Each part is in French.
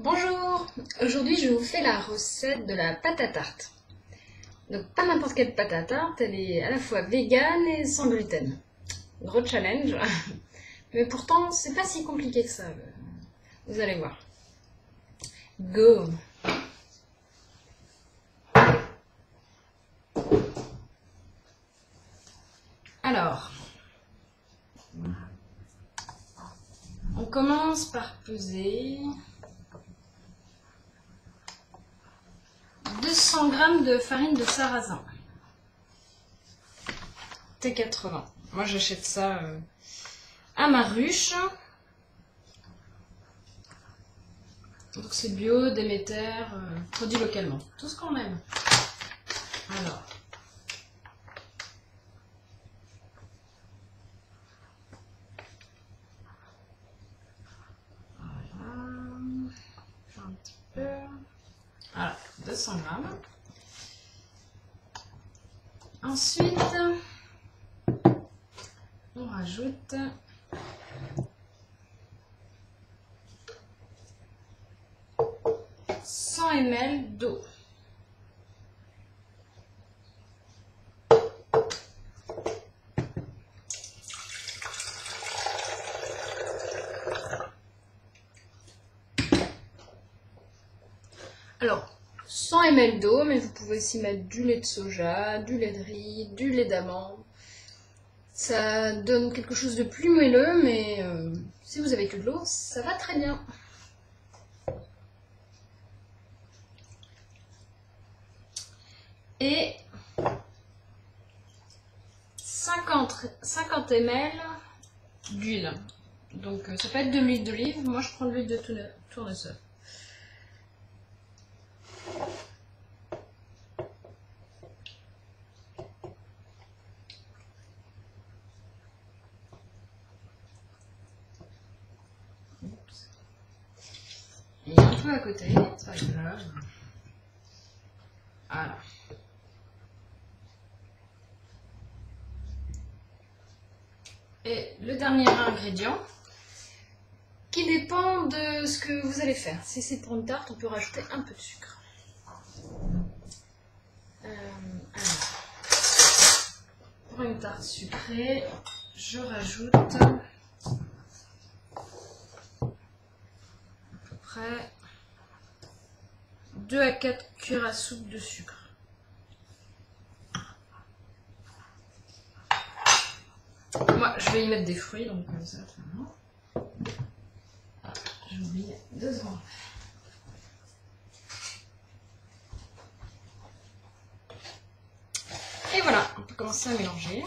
Bonjour, aujourd'hui je vous fais la recette de la pâte à tarte. Donc pas n'importe quelle pâte à tarte, elle est à la fois végane et sans gluten. Gros challenge, mais pourtant c'est pas si compliqué que ça, vous allez voir. Go! Alors, on commence par peser 200 g de farine de sarrasin. T80. Moi j'achète ça à ma ruche. Donc c'est bio, Déméter, produit localement. Tout ce qu'on aime. Alors. Voilà. Un petit peu. Voilà, 200 g. Ensuite, on rajoute 100 ml d'eau. Alors, 100 ml d'eau, mais vous pouvez aussi mettre du lait de soja, du lait de riz, du lait d'amande. Ça donne quelque chose de plus moelleux, mais si vous avez que de l'eau, ça va très bien. Et 50 ml d'huile. Donc ça peut être de l'huile d'olive, moi je prends de l'huile de tournesol. Et un peu à côté, c'est pas grave. Voilà. Et le dernier ingrédient, qui dépend de ce que vous allez faire. Si c'est pour une tarte, on peut rajouter un peu de sucre. Alors, pour une tarte sucrée, je rajoute à peu près 2 à 4 cuillères à soupe de sucre. Moi, je vais y mettre des fruits, donc comme ça, j'ai oublié 2 secondes. Et voilà, on peut commencer à mélanger.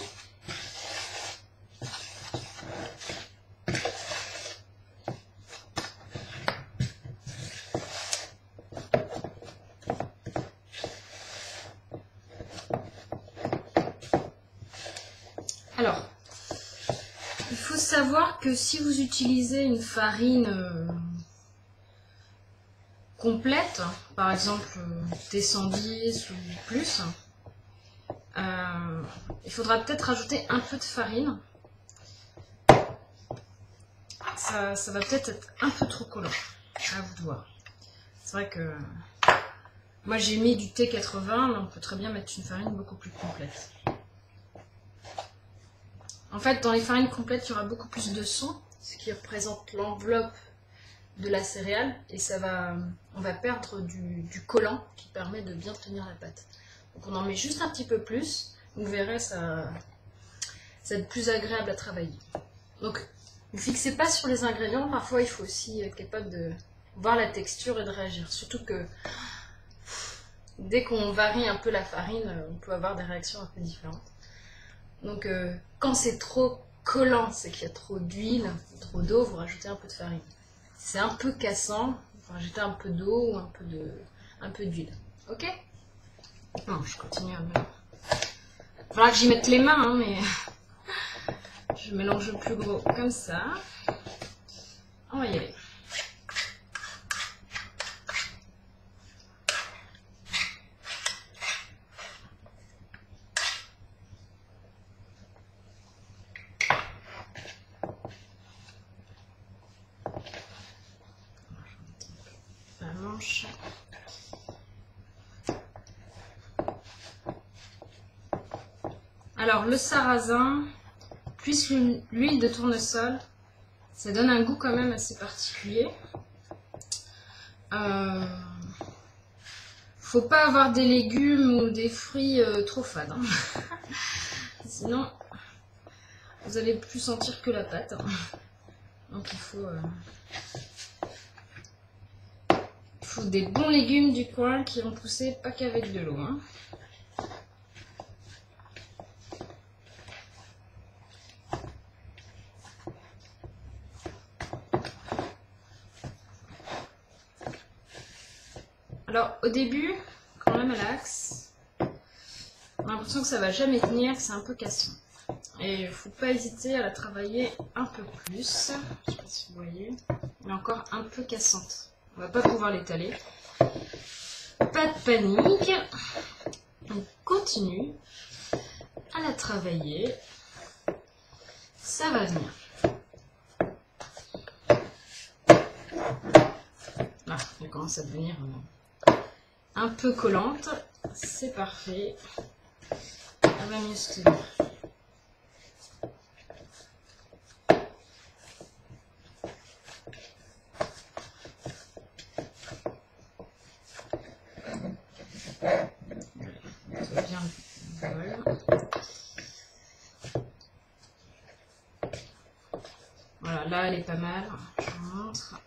Alors, il faut savoir que si vous utilisez une farine complète, par exemple T110 ou plus, il faudra peut-être rajouter un peu de farine. Ça va peut-être être un peu trop collant, à vous de voir. C'est vrai que moi j'ai mis du T80, mais on peut très bien mettre une farine beaucoup plus complète. En fait, dans les farines complètes, il y aura beaucoup plus de son, ce qui représente l'enveloppe de la céréale, et on va perdre du collant qui permet de bien tenir la pâte. Donc on en met juste un petit peu plus, vous verrez, ça va être plus agréable à travailler. Donc ne fixez pas sur les ingrédients, parfois il faut aussi être capable de voir la texture et de réagir. Surtout que dès qu'on varie un peu la farine, on peut avoir des réactions un peu différentes. Donc quand c'est trop collant, c'est qu'il y a trop d'huile, trop d'eau, vous rajoutez un peu de farine. Si c'est un peu cassant, vous rajoutez un peu d'eau ou un peu d'huile. Ok? Non, je continue à mélanger. Il faudra que j'y mette les mains, hein, mais je mélange le plus gros comme ça. On va y aller. blanche. Alors le sarrasin, plus l'huile de tournesol, ça donne un goût quand même assez particulier. Faut pas avoir des légumes ou des fruits trop fades, hein. Sinon vous allez plus sentir que la pâte, hein. Donc il faut des bons légumes du coin qui vont pousser pas qu'avec de l'eau, hein. Alors au début, quand même à l'axe, on a l'impression que ça va jamais tenir, que c'est un peu cassant. Et il ne faut pas hésiter à la travailler un peu plus. Je sais pas si vous voyez, elle est encore un peu cassante. On va pas pouvoir l'étaler. Pas de panique. On continue à la travailler. Ça va venir. Là, elle commence à devenir un peu collante. C'est parfait. Elle va mieux se tenir. Voilà, là elle est pas mal, je vous montre.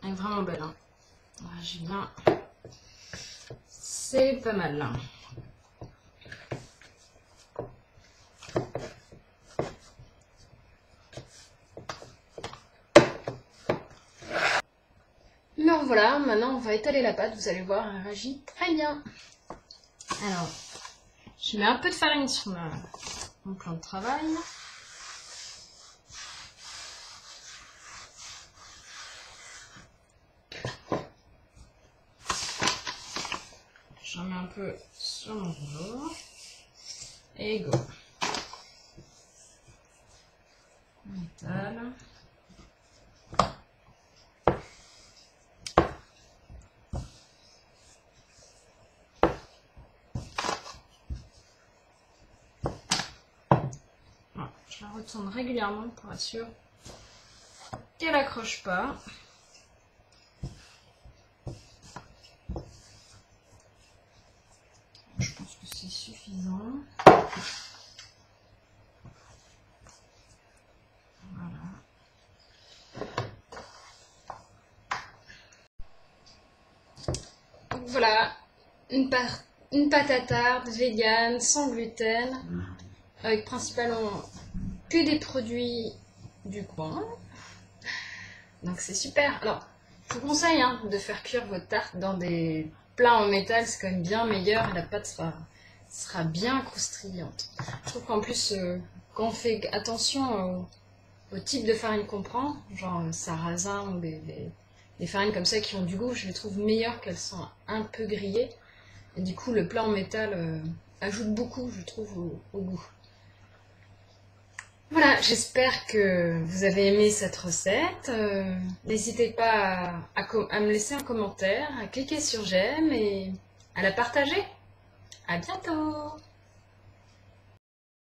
Elle est vraiment belle, hein. Voilà, j'ai bien. C'est pas mal là. Alors voilà, maintenant on va étaler la pâte, vous allez voir, elle réagit très bien. Alors, je mets un peu de farine sur mon plan de travail. J'en mets un peu sur mon rouleau. Et go. On étale. Voilà, je la retourne régulièrement pour être sûre qu'elle accroche pas. Je pense que c'est suffisant. Voilà. Donc voilà, une pâte à tarte végane, sans gluten, avec principalement que des produits du coin. Donc c'est super. Alors, je vous conseille de faire cuire votre tarte dans des plats en métal, c'est quand même bien meilleur et la pâte sera bien croustillante. Je trouve qu'en plus, quand on fait attention au type de farine qu'on prend, genre sarrasin ou des farines comme ça qui ont du goût, je les trouve meilleures qu'elles sont un peu grillées. Et du coup, le plat en métal ajoute beaucoup, je trouve, au goût. Voilà, j'espère que vous avez aimé cette recette. N'hésitez pas à me laisser un commentaire, à cliquer sur j'aime et à la partager. À bientôt!